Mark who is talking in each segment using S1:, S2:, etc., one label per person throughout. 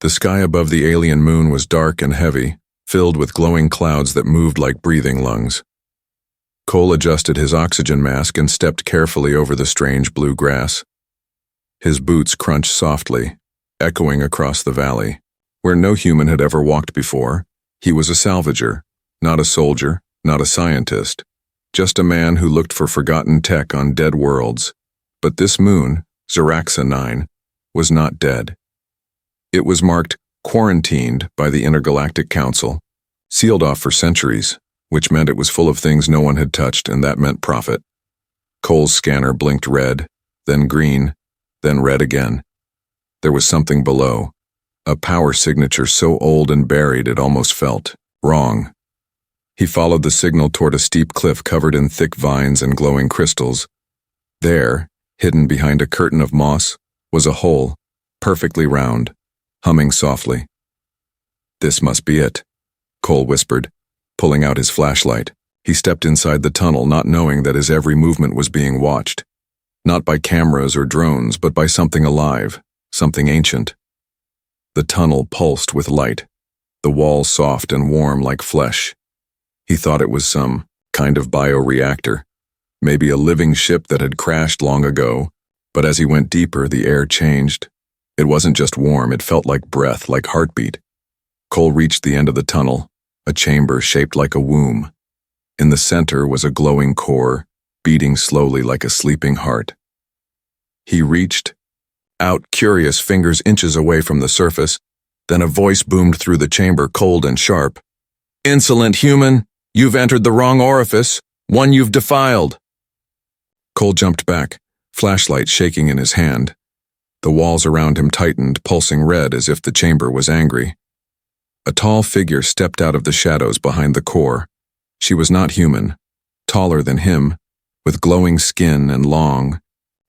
S1: The sky above the alien moon was dark and heavy, filled with glowing clouds that moved like breathing lungs. Cole adjusted his oxygen mask and stepped carefully over the strange blue grass. His boots crunched softly, echoing across the valley. Where no human had ever walked before, he was a salvager, not a soldier, not a scientist, just a man who looked for forgotten tech on dead worlds. But this moon, Zaraxa 9, was not dead. It was marked quarantined by the Intergalactic Council, sealed off for centuries, which meant it was full of things no one had touched, and that meant profit. Cole's scanner blinked red, then green, then red again. There was something below, a power signature so old and buried it almost felt wrong. He followed the signal toward a steep cliff covered in thick vines and glowing crystals. There, hidden behind a curtain of moss, was a hole, perfectly round, humming softly. "This must be it," Cole whispered, pulling out his flashlight. He stepped inside the tunnel, not knowing that his every movement was being watched. Not by cameras or drones, but by something alive, something ancient. The tunnel pulsed with light, the walls soft and warm like flesh. He thought it was some kind of bioreactor, maybe a living ship that had crashed long ago, but as he went deeper, the air changed. It wasn't just warm, it felt like breath, like heartbeat. Cole reached the end of the tunnel, a chamber shaped like a womb. In the center was a glowing core, beating slowly like a sleeping heart. He reached out, curious fingers inches away from the surface. Then a voice boomed through the chamber, cold and sharp. "Insolent human, you've entered the wrong orifice, one you've defiled." Cole jumped back, flashlight shaking in his hand. The walls around him tightened, pulsing red as if the chamber was angry. A tall figure stepped out of the shadows behind the core. She was not human, taller than him, with glowing skin and long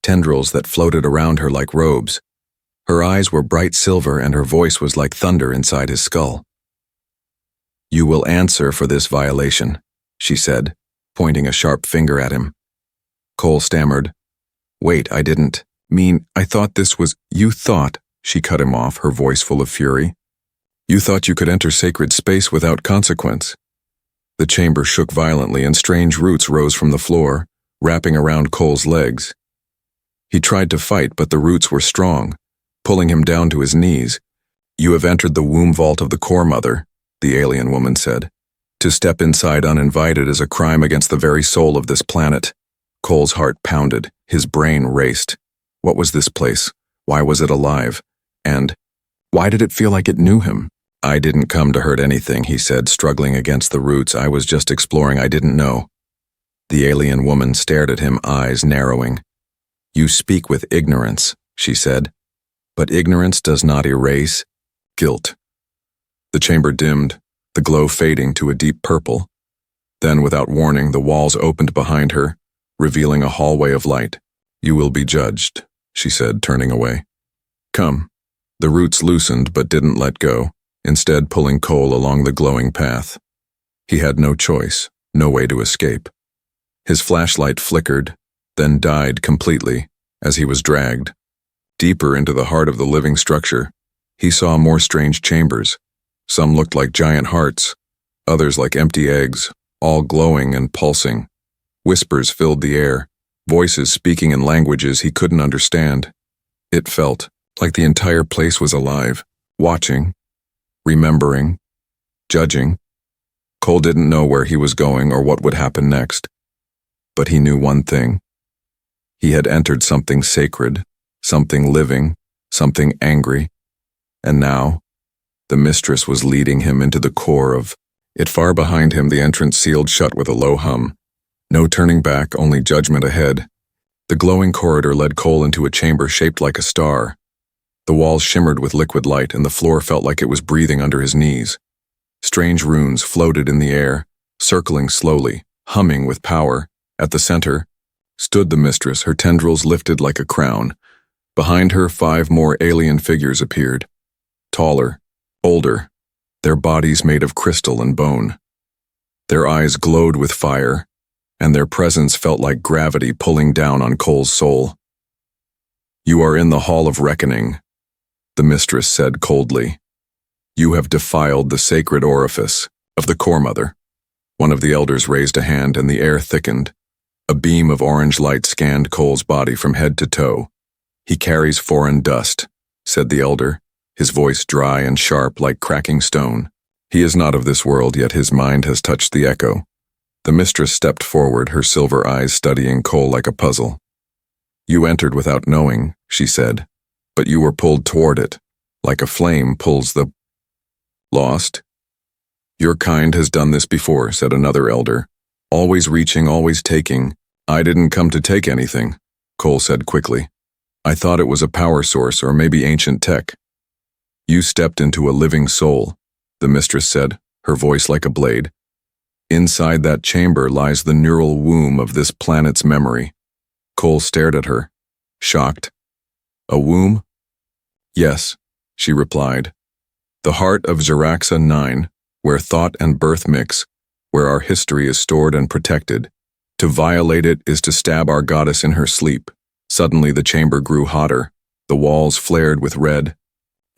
S1: tendrils that floated around her like robes. Her eyes were bright silver and her voice was like thunder inside his skull. "You will answer for this violation," she said, pointing a sharp finger at him. Cole stammered, "Wait, I didn't mean, I thought this was—" "You thought," she cut him off, her voice full of fury. "You thought you could enter sacred space without consequence." The chamber shook violently and strange roots rose from the floor, wrapping around Cole's legs. He tried to fight, but the roots were strong, pulling him down to his knees. "You have entered the womb vault of the Core Mother," the alien woman said. "To step inside uninvited is a crime against the very soul of this planet." Cole's heart pounded, his brain raced. What was this place? Why was it alive? And why did it feel like it knew him? "I didn't come to hurt anything," he said, struggling against the roots. "I was just exploring. I didn't know." The alien woman stared at him, eyes narrowing. "You speak with ignorance," she said. "But ignorance does not erase guilt." The chamber dimmed, the glow fading to a deep purple. Then, without warning, the walls opened behind her, revealing a hallway of light. "You will be judged," she said, turning away. "Come." The roots loosened but didn't let go, instead pulling Cole along the glowing path. He had no choice, no way to escape. His flashlight flickered, then died completely as he was dragged. Deeper into the heart of the living structure, he saw more strange chambers. Some looked like giant hearts, others like empty eggs, all glowing and pulsing. Whispers filled the air, voices speaking in languages he couldn't understand. It felt like the entire place was alive, watching, remembering, judging. Cole didn't know where he was going or what would happen next. But he knew one thing. He had entered something sacred, something living, something angry. And now, the mistress was leading him into the core of it. Far behind him, the entrance sealed shut with a low hum. No turning back, only judgment ahead. The glowing corridor led Cole into a chamber shaped like a star. The walls shimmered with liquid light, and the floor felt like it was breathing under his knees. Strange runes floated in the air, circling slowly, humming with power. At the center stood the mistress, her tendrils lifted like a crown. Behind her, 5 more alien figures appeared. Taller, older, their bodies made of crystal and bone. Their eyes glowed with fire, and their presence felt like gravity pulling down on Cole's soul. "You are in the Hall of Reckoning," the mistress said coldly. You have defiled the sacred orifice of the Core Mother. One of the elders raised a hand and the air thickened. A beam of orange light scanned Cole's body from head to toe. He carries foreign dust, said the elder, his voice dry and sharp like cracking stone. He is not of this world, yet his mind has touched the echo. The mistress stepped forward, her silver eyes studying Cole like a puzzle. You entered without knowing, she said, but you were pulled toward it, like a flame pulls the... Lost? Your kind has done this before, said another elder. Always reaching, always taking. I didn't come to take anything, Cole said quickly. I thought it was a power source or maybe ancient tech. You stepped into a living soul, the mistress said, her voice like a blade. Inside that chamber lies the neural womb of this planet's memory. Cole stared at her, shocked. A womb? Yes, she replied. The heart of Xeraxa 9, where thought and birth mix, where our history is stored and protected. To violate it is to stab our goddess in her sleep. Suddenly the chamber grew hotter, the walls flared with red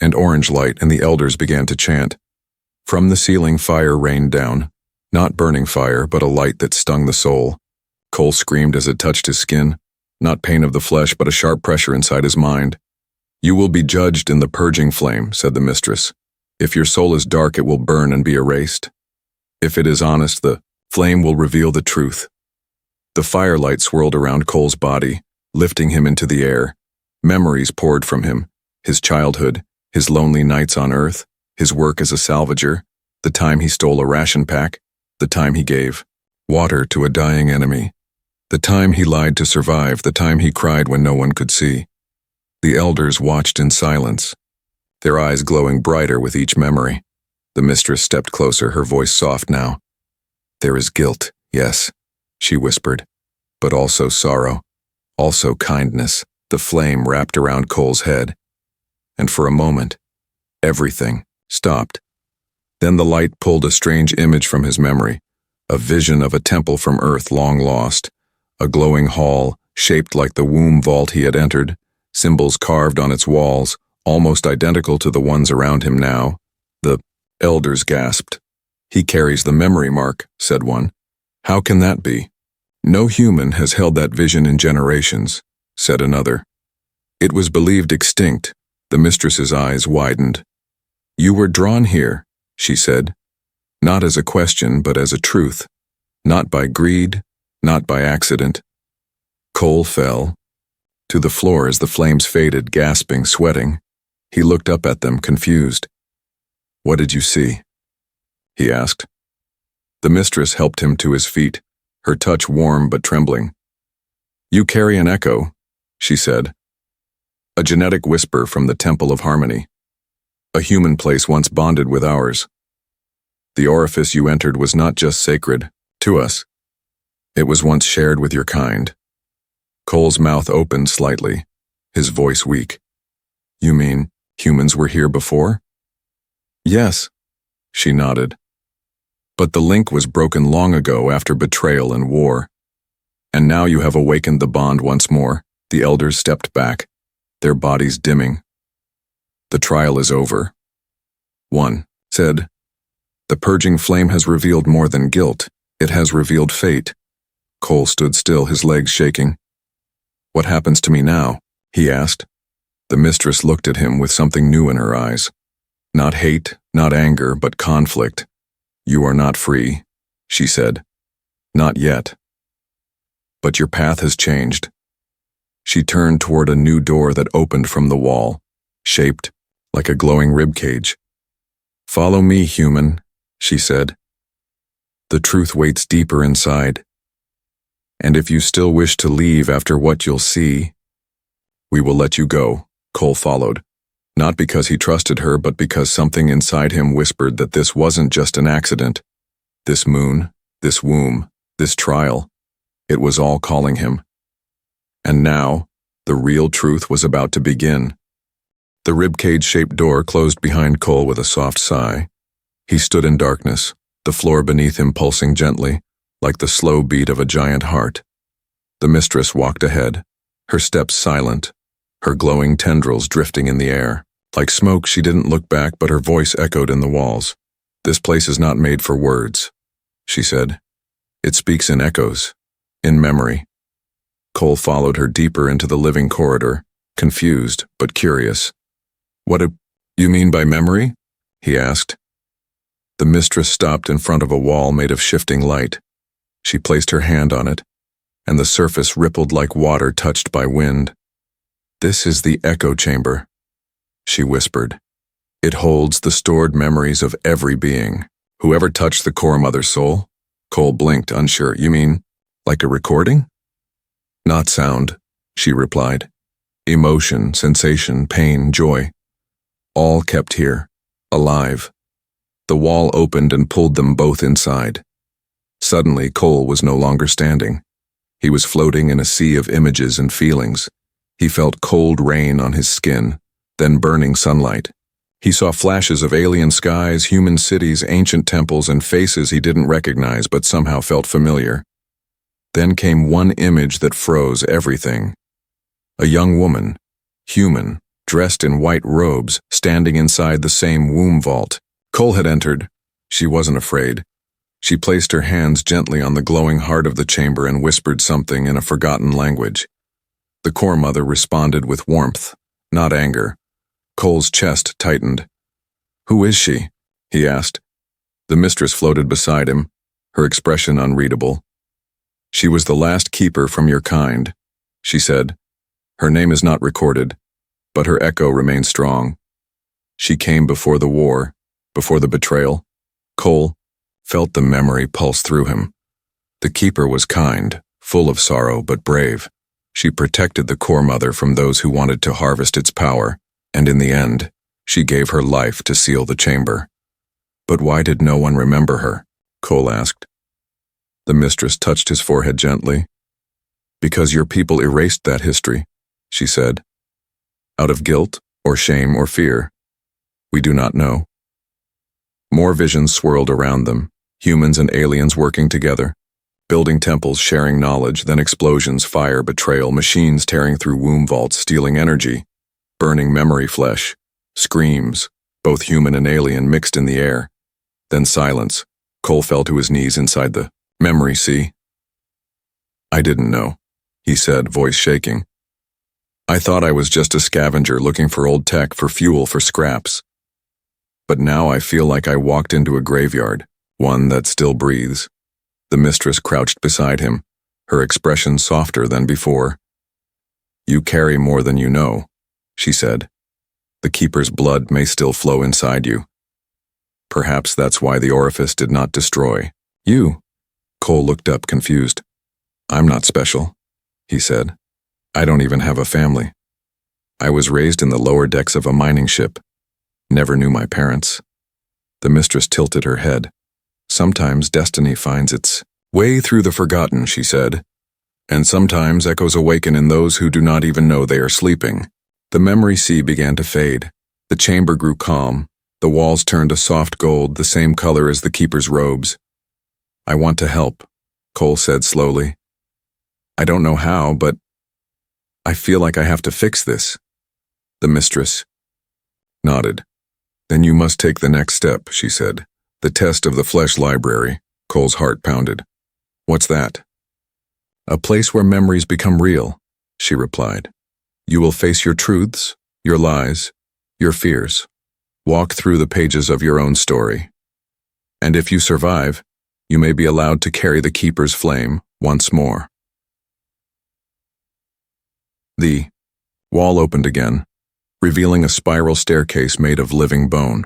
S1: and orange light, and the elders began to chant. From the ceiling fire rained down, not burning fire, but a light that stung the soul. Cole screamed as it touched his skin, not pain of the flesh, but a sharp pressure inside his mind. You will be judged in the purging flame, said the mistress. If your soul is dark, it will burn and be erased. If it is honest, the flame will reveal the truth. The firelight swirled around Cole's body, lifting him into the air. Memories poured from him, his childhood, his lonely nights on Earth, his work as a salvager, the time he stole a ration pack, the time he gave water to a dying enemy, the time he lied to survive, the time he cried when no one could see. The elders watched in silence, their eyes glowing brighter with each memory. The mistress stepped closer, her voice soft now. There is guilt, yes, she whispered, but also sorrow, also kindness. The flame wrapped around Cole's head, and for a moment, everything stopped. Then the light pulled a strange image from his memory, a vision of a temple from Earth long lost, a glowing hall shaped like the womb vault he had entered, symbols carved on its walls, almost identical to the ones around him now. The elders gasped. He carries the memory mark, said one. How can that be? No human has held that vision in generations, said another. It was believed extinct. The mistress's eyes widened. You were drawn here, she said, not as a question but as a truth, not by greed, not by accident. Cole fell to the floor as the flames faded, gasping, sweating. He looked up at them, confused. What did you see? He asked. The mistress helped him to his feet, her touch warm but trembling. You carry an echo, she said. A genetic whisper from the Temple of Harmony. A human place once bonded with ours. The orifice you entered was not just sacred to us. It was once shared with your kind. Cole's mouth opened slightly, his voice weak. You mean humans were here before? Yes, she nodded. But the link was broken long ago after betrayal and war. And now you have awakened the bond once more. The elders stepped back, their bodies dimming. The trial is over. One said, the purging flame has revealed more than guilt. It has revealed fate. Cole stood still, his legs shaking. What happens to me now? He asked. The mistress looked at him with something new in her eyes. Not hate, not anger, but conflict. You are not free, she said. Not yet. But your path has changed. She turned toward a new door that opened from the wall, shaped like a glowing ribcage. Follow me, human, she said. The truth waits deeper inside. And if you still wish to leave after what you'll see, we will let you go. Cole followed, not because he trusted her, but because something inside him whispered that this wasn't just an accident. This moon, this womb, this trial, it was all calling him. And now, the real truth was about to begin. The ribcage-shaped door closed behind Cole with a soft sigh. He stood in darkness, the floor beneath him pulsing gently, like the slow beat of a giant heart. The mistress walked ahead, her steps silent, her glowing tendrils drifting in the air. Like smoke, she didn't look back, but her voice echoed in the walls. "This place is not made for words," she said. "It speaks in echoes, in memory." Cole followed her deeper into the living corridor, confused but curious. "What do you mean by memory?" he asked. The mistress stopped in front of a wall made of shifting light. She placed her hand on it, and the surface rippled like water touched by wind. "This is the echo chamber," she whispered. "It holds the stored memories of every being. Whoever touched the core mother's soul?" Cole blinked, unsure. "You mean, like a recording?" "Not sound," she replied. "Emotion, sensation, pain, joy. All kept here, alive." The wall opened and pulled them both inside. Suddenly, Cole was no longer standing. He was floating in a sea of images and feelings. He felt cold rain on his skin, then burning sunlight. He saw flashes of alien skies, human cities, ancient temples, and faces he didn't recognize but somehow felt familiar. Then came one image that froze everything. A young woman, human, dressed in white robes, standing inside the same womb vault. Cole had entered. She wasn't afraid. She placed her hands gently on the glowing heart of the chamber and whispered something in a forgotten language. The core mother responded with warmth, not anger. Cole's chest tightened. "Who is she?" he asked. The mistress floated beside him, her expression unreadable. "She was the last keeper from your kind," she said. "Her name is not recorded, but her echo remains strong. She came before the war, before the betrayal." Cole felt the memory pulse through him. The keeper was kind, full of sorrow, but brave. She protected the core mother from those who wanted to harvest its power, and in the end, she gave her life to seal the chamber. "But why did no one remember her?" Cole asked. The mistress touched his forehead gently. "Because your people erased that history," she said. "Out of guilt, or shame, or fear. We do not know." More visions swirled around them, humans and aliens working together, building temples, sharing knowledge, then explosions, fire, betrayal, machines tearing through womb vaults, stealing energy, burning memory flesh, screams, both human and alien mixed in the air. Then silence. Cole fell to his knees inside the memory sea. "I didn't know," he said, voice shaking. "I thought I was just a scavenger looking for old tech, for fuel, for scraps. But now I feel like I walked into a graveyard, one that still breathes." The mistress crouched beside him, her expression softer than before. "You carry more than you know," she said. "The keeper's blood may still flow inside you. Perhaps that's why the orifice did not destroy you." Cole looked up, confused. "I'm not special," he said. "I don't even have a family. I was raised in the lower decks of a mining ship. Never knew my parents." The mistress tilted her head. "Sometimes destiny finds its way through the forgotten," she said. "And sometimes echoes awaken in those who do not even know they are sleeping." The memory sea began to fade. The chamber grew calm. The walls turned a soft gold, the same color as the keeper's robes. "I want to help," Cole said slowly. "I don't know how, but I feel like I have to fix this." The mistress nodded. "Then you must take the next step," she said. "The test of the flesh library." Cole's heart pounded. "What's that?" "A place where memories become real," she replied. "You will face your truths, your lies, your fears. Walk through the pages of your own story. And if you survive, you may be allowed to carry the keeper's flame once more." The wall opened again, revealing a spiral staircase made of living bone.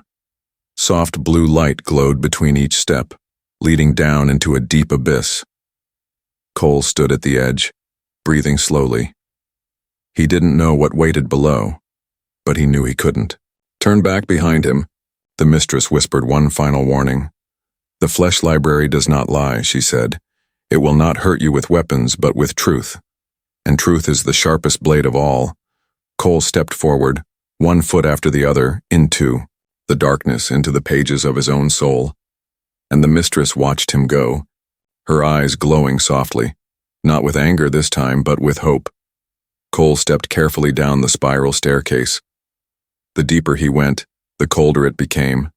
S1: Soft blue light glowed between each step, leading down into a deep abyss. Cole stood at the edge, breathing slowly. He didn't know what waited below, but he knew he couldn't. "Turn back behind him," the mistress whispered one final warning. "The flesh library does not lie," she said. "It will not hurt you with weapons, but with truth. And truth is the sharpest blade of all." Cole stepped forward, one foot after the other, into the darkness, into the pages of his own soul. And the mistress watched him go, her eyes glowing softly, not with anger this time, but with hope. Cole stepped carefully down the spiral staircase. The deeper he went, the colder it became.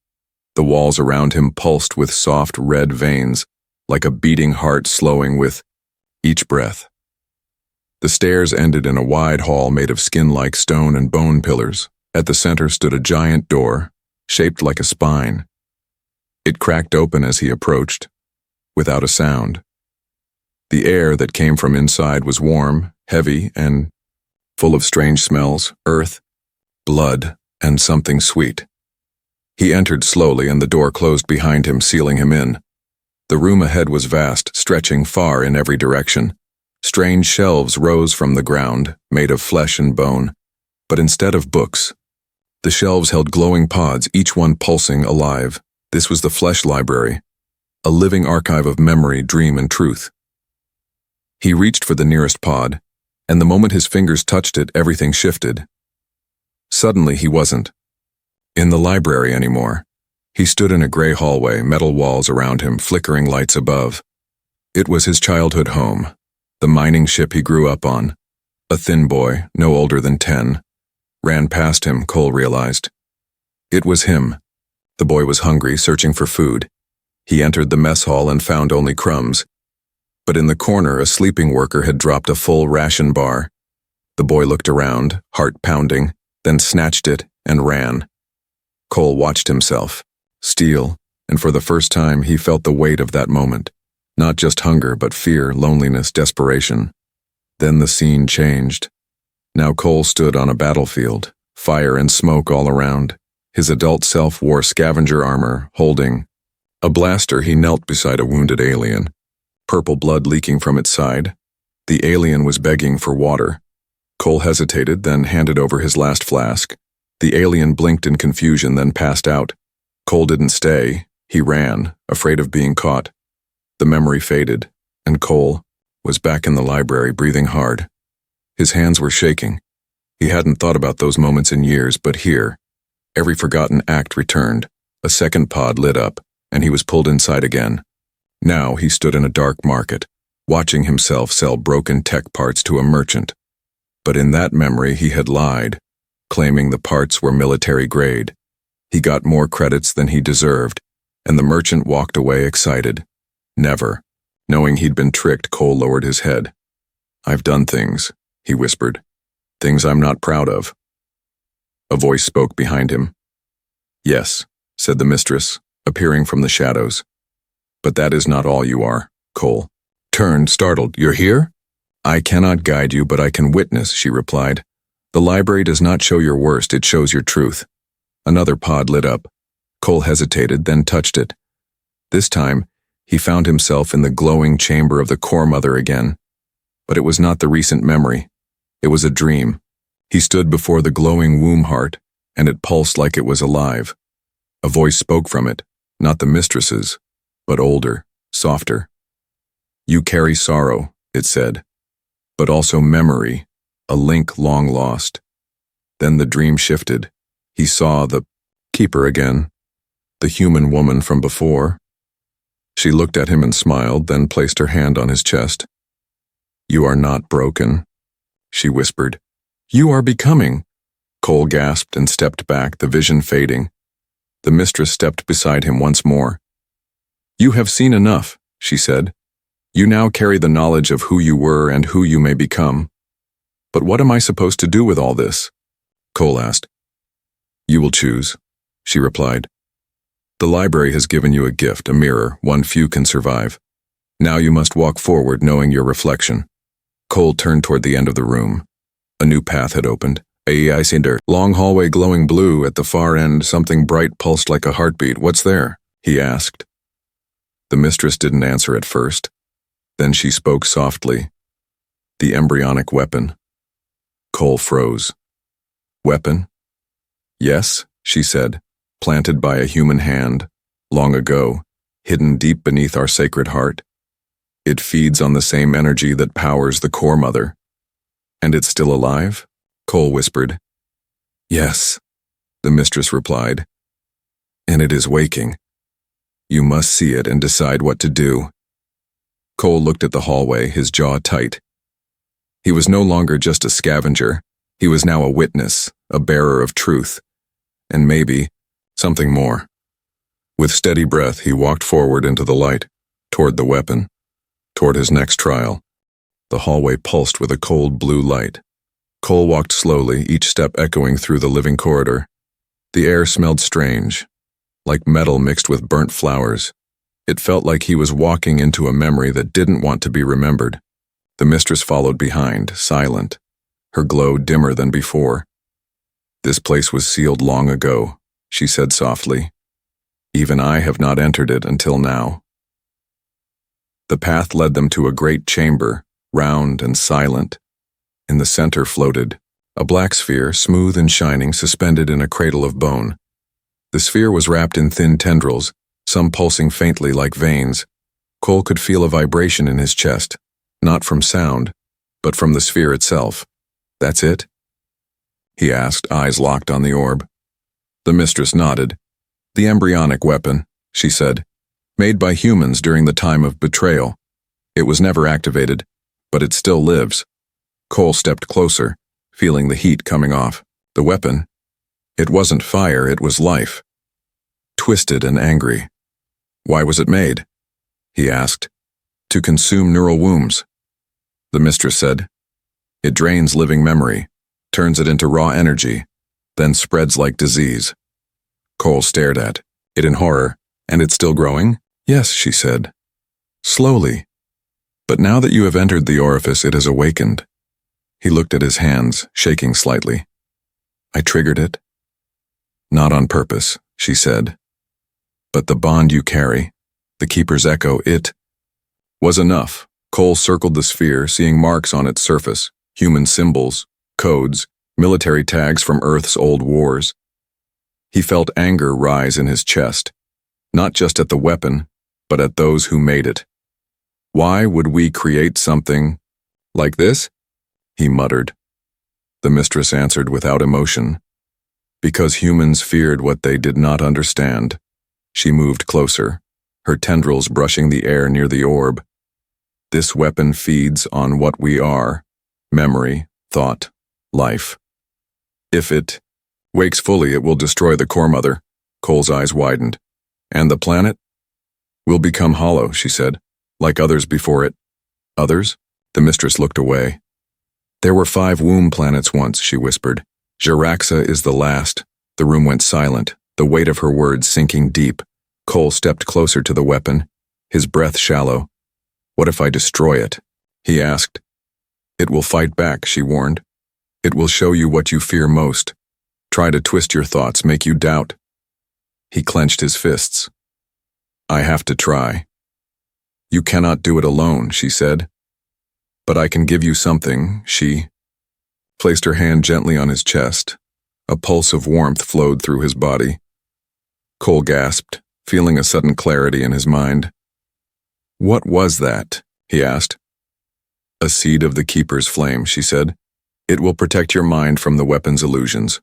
S1: The walls around him pulsed with soft red veins, like a beating heart slowing with each breath. The stairs ended in a wide hall made of skin-like stone and bone pillars. At the center stood a giant door, shaped like a spine. It cracked open as he approached, without a sound. The air that came from inside was warm, heavy, and full of strange smells, earth, blood, and something sweet. He entered slowly and the door closed behind him, sealing him in. The room ahead was vast, stretching far in every direction. Strange shelves rose from the ground, made of flesh and bone, but instead of books, the shelves held glowing pods, each one pulsing alive. This was the flesh library, a living archive of memory, dream, and truth. He reached for the nearest pod, and the moment his fingers touched it, everything shifted. Suddenly, he wasn't in the library anymore. He stood in a gray hallway, metal walls around him, flickering lights above. It was his childhood home, the mining ship he grew up on. A thin boy, no older than 10, ran past him, Cole realized. It was him. The boy was hungry, searching for food. He entered the mess hall and found only crumbs. But in the corner, a sleeping worker had dropped a full ration bar. The boy looked around, heart pounding, then snatched it and ran. Cole watched himself steal, and for the first time he felt the weight of that moment. Not just hunger, but fear, loneliness, desperation. Then the scene changed. Now Cole stood on a battlefield, fire and smoke all around. His adult self wore scavenger armor, holding a blaster. He knelt beside a wounded alien, purple blood leaking from its side. The alien was begging for water. Cole hesitated, then handed over his last flask. The alien blinked in confusion, then passed out. Cole didn't stay. He ran, afraid of being caught. The memory faded, and Cole was back in the library, breathing hard. His hands were shaking. He hadn't thought about those moments in years, but here, every forgotten act returned. A second pod lit up, and he was pulled inside again. Now he stood in a dark market, watching himself sell broken tech parts to a merchant. But in that memory he had lied, claiming the parts were military grade. He got more credits than he deserved, and the merchant walked away excited. Never. Knowing he'd been tricked, Cole lowered his head. "I've done things," he whispered. "Things I'm not proud of." A voice spoke behind him. "Yes," said the mistress, appearing from the shadows. "But that is not all you are." Cole turned, startled. "You're here?" "I cannot guide you, but I can witness," she replied. "The library does not show your worst, it shows your truth." Another pod lit up. Cole hesitated, then touched it. This time, he found himself in the glowing chamber of the core mother again. But it was not the recent memory. It was a dream. He stood before the glowing womb heart, and it pulsed like it was alive. A voice spoke from it, not the mistress's, but older, softer. "You carry sorrow," it said, "but also memory, a link long lost." Then the dream shifted. He saw the keeper again, the human woman from before. She looked at him and smiled, then placed her hand on his chest. "You are not broken," she whispered. "You are becoming." Cole gasped and stepped back, the vision fading. The mistress stepped beside him once more. "You have seen enough," she said. "You now carry the knowledge of who you were and who you may become." "But what am I supposed to do with all this?" Cole asked. "You will choose," she replied. "The library has given you a gift, a mirror, one few can survive. Now you must walk forward knowing your reflection." Cole turned toward the end of the room. A new path had opened. A cinder, long hallway glowing blue. At the far end, something bright pulsed like a heartbeat. "What's there?" he asked. The mistress didn't answer at first. Then she spoke softly. "The embryonic weapon." Cole froze. "Weapon?" "Yes," she said, "planted by a human hand, long ago, hidden deep beneath our sacred heart. It feeds on the same energy that powers the core mother." "And it's still alive?" Cole whispered. "Yes," the mistress replied. "And it is waking. You must see it and decide what to do." Cole looked at the hallway, his jaw tight. He was no longer just a scavenger. He was now a witness, a bearer of truth. and maybe something more. With steady breath, he walked forward into the light, toward the weapon, toward his next trial. The hallway pulsed with a cold blue light. Cole walked slowly, each step echoing through the living corridor. The air smelled strange, like metal mixed with burnt flowers. It felt like he was walking into a memory that didn't want to be remembered. The mistress followed behind, silent, her glow dimmer than before. "This place was sealed long ago," she said softly. "Even I have not entered it until now." The path led them to a great chamber, round and silent. In the center floated a black sphere, smooth and shining, suspended in a cradle of bone. The sphere was wrapped in thin tendrils, some pulsing faintly like veins. Cole could feel a vibration in his chest, not from sound, but from the sphere itself. "That's it?" he asked, eyes locked on the orb. The mistress nodded. "The embryonic weapon," she said, "made by humans during the time of betrayal. It was never activated, but it still lives." Cole stepped closer, feeling the heat coming off. The weapon, it wasn't fire, it was life. Twisted and angry. "Why was it made?" he asked. "To consume neural wombs," the mistress said. "It drains living memory, turns it into raw energy, then spreads like disease." Cole stared at it in horror. "And it's still growing?" "Yes," she said. "Slowly. But now that you have entered the orifice, it has awakened." He looked at his hands, shaking slightly. "I triggered it." "Not on purpose," she said. "But the bond you carry, the Keeper's echo, it was enough." Cole circled the sphere, seeing marks on its surface, human symbols, codes, military tags from Earth's old wars. He felt anger rise in his chest, not just at the weapon, but at those who made it. "Why would we create something like this?" he muttered. The mistress answered without emotion. "Because humans feared what they did not understand." She moved closer, her tendrils brushing the air near the orb. "This weapon feeds on what we are: memory, thought, life. If it wakes fully, it will destroy the core mother." Cole's eyes widened. "And the planet?" "Will become hollow," she said, "like others before it." "Others?" The mistress looked away. "There were 5 womb planets once," she whispered. "Jiraxa is the last." The room went silent, the weight of her words sinking deep. Cole stepped closer to the weapon, his breath shallow. "What if I destroy it?" he asked. "It will fight back," she warned. "It will show you what you fear most. Try to twist your thoughts, make you doubt." He clenched his fists. "I have to try." "You cannot do it alone," she said. "But I can give you something." She placed her hand gently on his chest. A pulse of warmth flowed through his body. Cole gasped, feeling a sudden clarity in his mind. "What was that?" he asked. "A seed of the Keeper's flame," she said. "It will protect your mind from the weapon's illusions.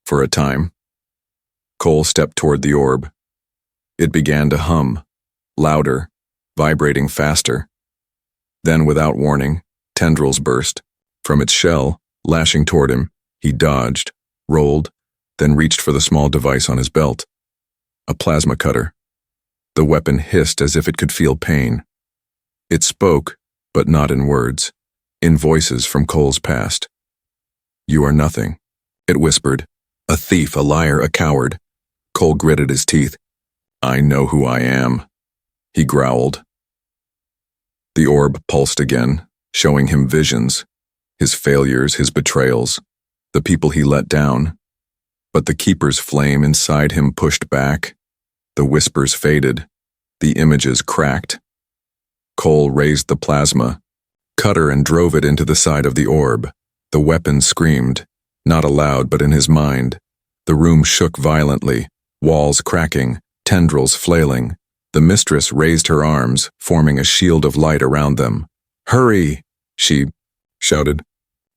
S1: For a time." Cole stepped toward the orb. It began to hum, louder, vibrating faster. Then, without warning, tendrils burst. From its shell, lashing toward him, he dodged, rolled, then reached for the small device on his belt. A plasma cutter. The weapon hissed as if it could feel pain. It spoke, but not in words, in voices from Cole's past. "You are nothing," it whispered. "A thief, a liar, a coward." Cole gritted his teeth. "I know who I am," he growled. The orb pulsed again, showing him visions, his failures, his betrayals, the people he let down. But the Keeper's flame inside him pushed back. The whispers faded. The images cracked. Cole raised the plasma cutter and drove it into the side of the orb. The weapon screamed, not aloud but in his mind. The room shook violently, walls cracking, tendrils flailing. The mistress raised her arms, forming a shield of light around them. "Hurry!" she shouted.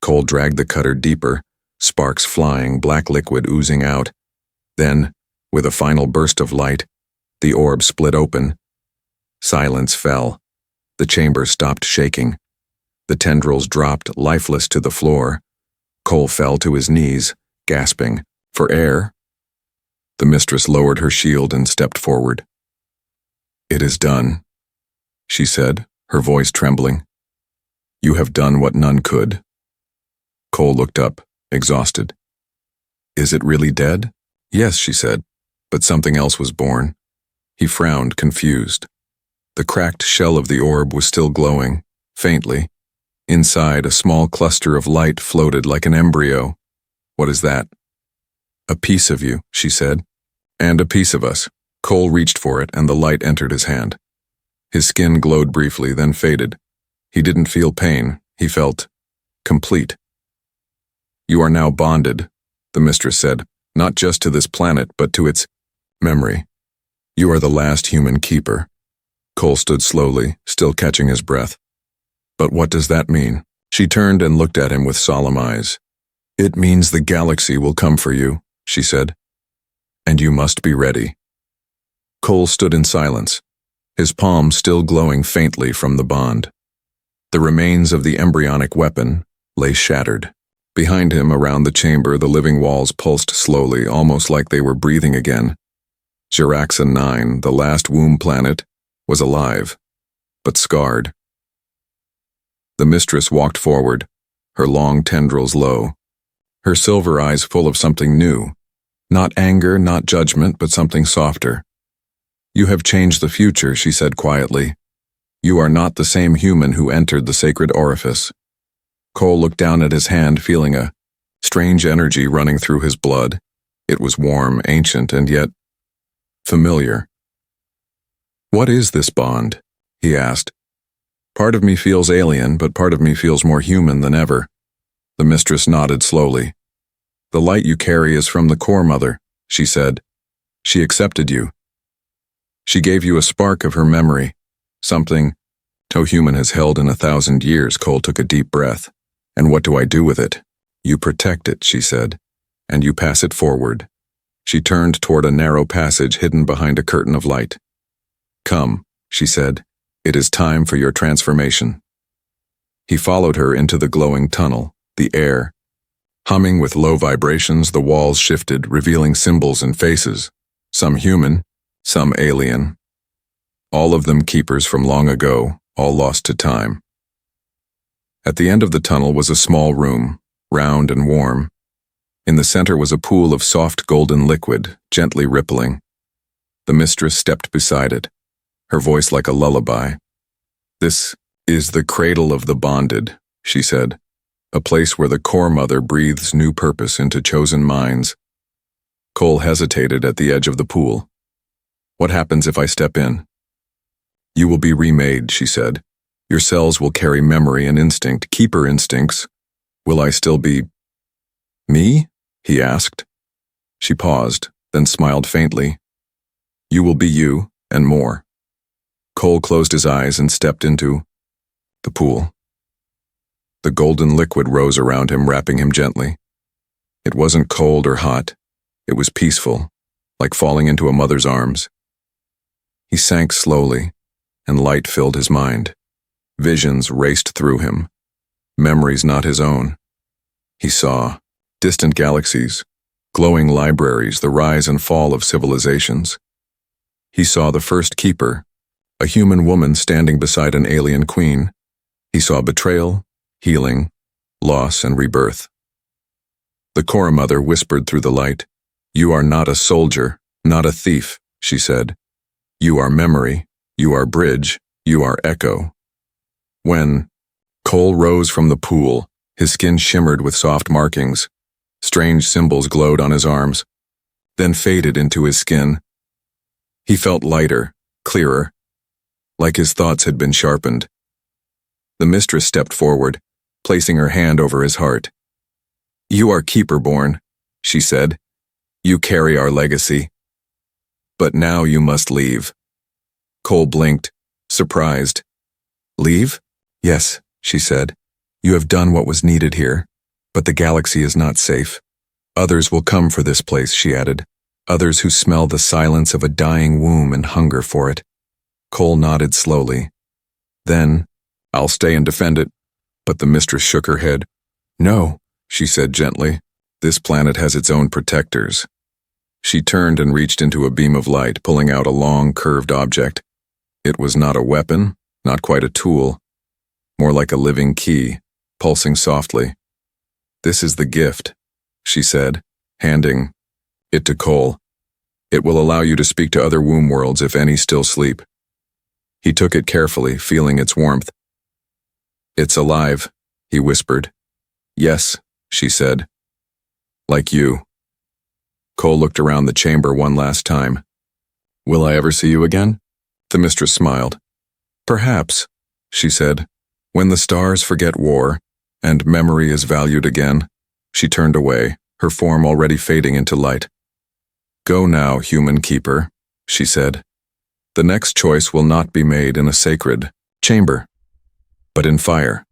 S1: Cole dragged the cutter deeper, sparks flying, black liquid oozing out. Then, with a final burst of light, the orb split open. Silence fell. The chamber stopped shaking. The tendrils dropped lifeless to the floor. Cole fell to his knees, gasping for air. The mistress lowered her shield and stepped forward. "It is done," she said, her voice trembling. "You have done what none could." Cole looked up, exhausted. "Is it really dead?" "Yes," she said, "but something else was born." He frowned, confused. The cracked shell of the orb was still glowing, faintly. Inside, a small cluster of light floated like an embryo. "What is that?" "A piece of you," she said. "And a piece of us." Cole reached for it, and the light entered his hand. His skin glowed briefly, then faded. He didn't feel pain. He felt complete. "You are now bonded," the mistress said, "not just to this planet, but to its memory. You are the last human keeper." Cole stood slowly, still catching his breath. "But what does that mean?" She turned and looked at him with solemn eyes. "It means the galaxy will come for you," she said. "And you must be ready." Cole stood in silence, his palm still glowing faintly from the bond. The remains of the embryonic weapon lay shattered. Behind him, around the chamber, the living walls pulsed slowly, almost like they were breathing again. Jiraxan 9, the last womb planet, was alive, but scarred. The mistress walked forward, her long tendrils low, her silver eyes full of something new. Not anger, not judgment, but something softer. "You have changed the future," she said quietly. "You are not the same human who entered the sacred orifice." Cole looked down at his hand, feeling a strange energy running through his blood. It was warm, ancient, and yet familiar. "What is this bond?" he asked. "Part of me feels alien, but part of me feels more human than ever." The mistress nodded slowly. "The light you carry is from the core mother," she said. "She accepted you. She gave you a spark of her memory, something no human has held in 1,000 years." Cole took a deep breath. "And what do I do with it?" "You protect it," she said, "and you pass it forward." She turned toward a narrow passage hidden behind a curtain of light. "Come," she said, "it is time for your transformation." He followed her into the glowing tunnel, the air. Humming with low vibrations, the walls shifted, revealing symbols and faces, some human, some alien. All of them keepers from long ago, all lost to time. At the end of the tunnel was a small room, round and warm. In the center was a pool of soft golden liquid, gently rippling. The mistress stepped beside it, her voice like a lullaby. "This is the cradle of the bonded," she said, "a place where the core mother breathes new purpose into chosen minds." Cole hesitated at the edge of the pool. "What happens if I step in?" "You will be remade," she said. "Your cells will carry memory and instinct, keeper instincts. Will I still be me?" he asked. She paused, then smiled faintly. "You will be you, and more." Cole closed his eyes and stepped into the pool. The golden liquid rose around him, wrapping him gently. It wasn't cold or hot. It was peaceful, like falling into a mother's arms. He sank slowly, and light filled his mind. Visions raced through him, memories not his own. He saw distant galaxies, glowing libraries, the rise and fall of civilizations. He saw the first keeper, a human woman standing beside an alien queen. He saw betrayal, healing, loss, and rebirth. The Core Mother whispered through the light, "You are not a soldier, not a thief," she said. "You are memory, you are bridge, you are echo." When Cole rose from the pool, his skin shimmered with soft markings. Strange symbols glowed on his arms, then faded into his skin. He felt lighter, clearer, like his thoughts had been sharpened. The mistress stepped forward, placing her hand over his heart. "You are Keeper-born," she said. "You carry our legacy. But now you must leave." Cole blinked, surprised. "Leave?" "Yes," she said. "You have done what was needed here, but the galaxy is not safe. Others will come for this place," she added. "Others who smell the silence of a dying womb and hunger for it." Cole nodded slowly. "Then, I'll stay and defend it." But the mistress shook her head. "No," she said gently. "This planet has its own protectors. She turned and reached into a beam of light, pulling out a long, curved object. It was not a weapon, not quite a tool, more like a living key, pulsing softly. "This is the gift," she said, handing it to Cole. "It will allow you to speak to other womb worlds if any still sleep." He took it carefully, feeling its warmth. "It's alive," he whispered. "Yes," she said. "Like you." Cole looked around the chamber one last time. "Will I ever see you again?" The mistress smiled. "Perhaps," she said, "when the stars forget war, and memory is valued again." She turned away, her form already fading into light. "Go now, human keeper," she said. "The next choice will not be made in a sacred chamber, but in fire."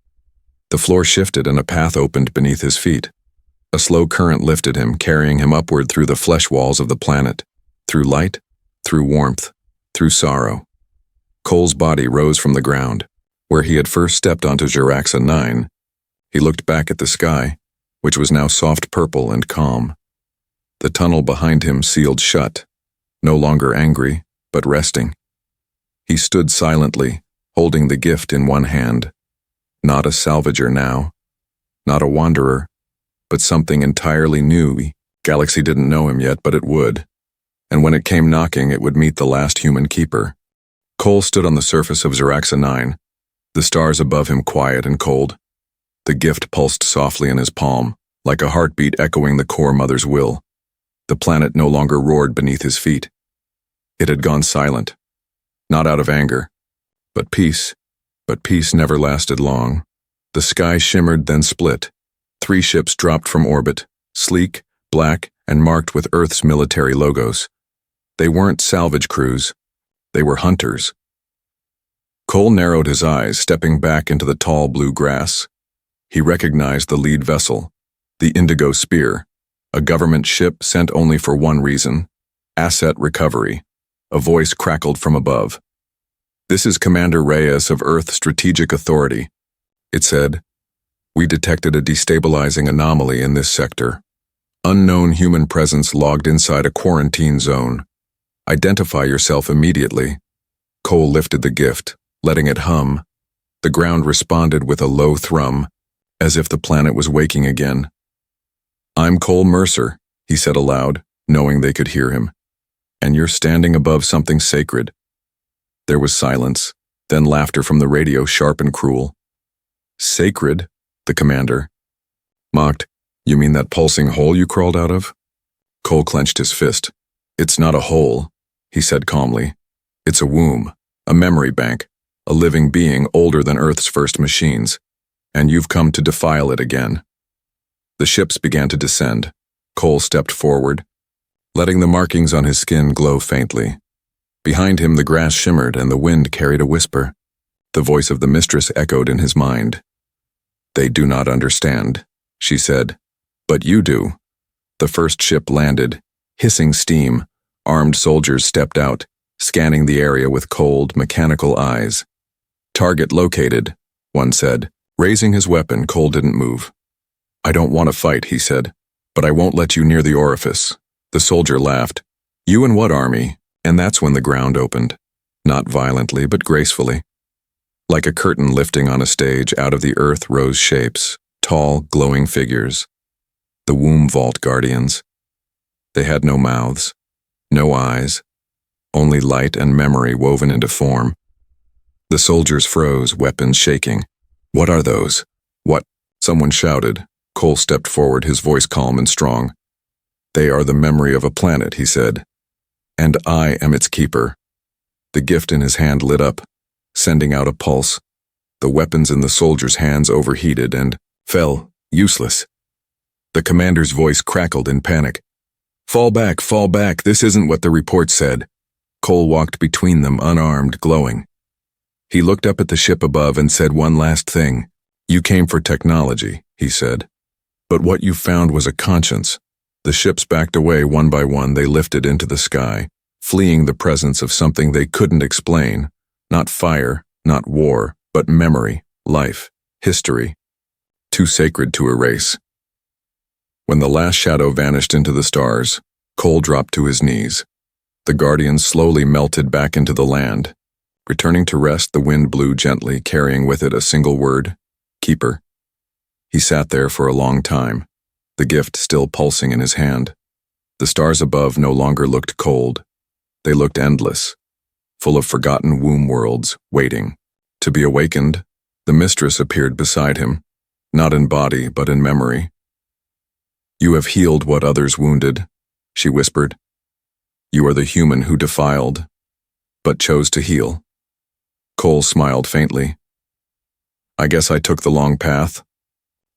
S1: The floor shifted and a path opened beneath his feet. A slow current lifted him, carrying him upward through the flesh walls of the planet, through light, through warmth, through sorrow. Cole's body rose from the ground, where he had first stepped onto Jiraxa 9. He looked back at the sky, which was now soft purple and calm. The tunnel behind him sealed shut, no longer angry, but resting. He stood silently, holding the gift in one hand. Not a salvager now, not a wanderer, but something entirely new. Galaxy didn't know him yet, but it would. And when it came knocking, it would meet the last human keeper. Cole stood on the surface of Jiraxa 9, the stars above him quiet and cold. The gift pulsed softly in his palm, like a heartbeat echoing the core mother's will. The planet no longer roared beneath his feet. It had gone silent, not out of anger, but peace. But peace never lasted long. The sky shimmered, then split. 3 ships dropped from orbit, sleek, black, and marked with Earth's military logos. They weren't salvage crews. They were hunters. Cole narrowed his eyes, stepping back into the tall blue grass. He recognized the lead vessel, the Indigo Spear, a government ship sent only for one reason: asset recovery. A voice crackled from above. "This is Commander Reyes of Earth Strategic Authority," it said. "We detected a destabilizing anomaly in this sector. Unknown human presence logged inside a quarantine zone. Identify yourself immediately." Cole lifted the gift, letting it hum. The ground responded with a low thrum, as if the planet was waking again. "I'm Cole Mercer," he said aloud, knowing they could hear him. "And you're standing above something sacred." There was silence, then laughter from the radio, sharp and cruel. "Sacred?" the commander mocked. "You mean that pulsing hole you crawled out of?" Cole clenched his fist. "It's not a hole," he said calmly. "It's a womb, a memory bank, a living being older than Earth's first machines. And you've come to defile it again." The ships began to descend. Cole stepped forward, letting the markings on his skin glow faintly. Behind him the grass shimmered and the wind carried a whisper. The voice of the mistress echoed in his mind. "They do not understand," she said. "But you do." The first ship landed, hissing steam. Armed soldiers stepped out, scanning the area with cold, mechanical eyes. "Target located," one said. Raising his weapon, Cole didn't move. "I don't want to fight," he said, "but I won't let you near the orifice." The soldier laughed. "You and what army?" And that's when the ground opened. Not violently, but gracefully. Like a curtain lifting on a stage, out of the earth rose shapes, tall, glowing figures. The womb vault guardians. They had no mouths, no eyes, only light and memory woven into form. The soldiers froze, weapons shaking. "What are those?" "What?" someone shouted. Cole stepped forward, his voice calm and strong. "They are the memory of a planet," he said. "And I am its keeper." The gift in his hand lit up, sending out a pulse. The weapons in the soldiers' hands overheated and fell, useless. The commander's voice crackled in panic. Fall back, this isn't what the report said." Cole walked between them, unarmed, glowing. He looked up at the ship above and said one last thing. "You came for technology," he said. "But what you found was a conscience." The ships backed away one by one. They lifted into the sky, fleeing the presence of something they couldn't explain. Not fire, not war, but memory, life, history. Too sacred to erase. When the last shadow vanished into the stars, Cole dropped to his knees. The guardian slowly melted back into the land. Returning to rest, the wind blew gently, carrying with it a single word: keeper. He sat there for a long time, the gift still pulsing in his hand. The stars above no longer looked cold. They looked endless, full of forgotten womb worlds, waiting to be awakened. The mistress appeared beside him, not in body, but in memory. "You have healed what others wounded," she whispered. "You are the human who defiled, but chose to heal." Cole smiled faintly. "I guess I took the long path."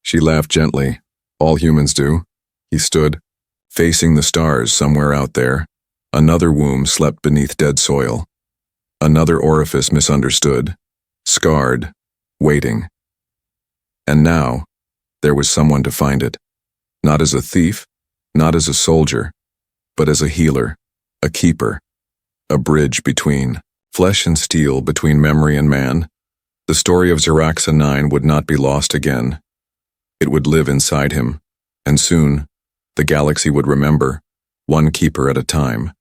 S1: She laughed gently. "All humans do." He stood, facing the stars somewhere out there. Another womb slept beneath dead soil. Another orifice misunderstood, scarred, waiting. And now, there was someone to find it. Not as a thief, not as a soldier, but as a healer, a keeper, a bridge between flesh and steel, between memory and man. The story of Ziraxa 9 would not be lost again. It would live inside him, and soon, the galaxy would remember, one keeper at a time.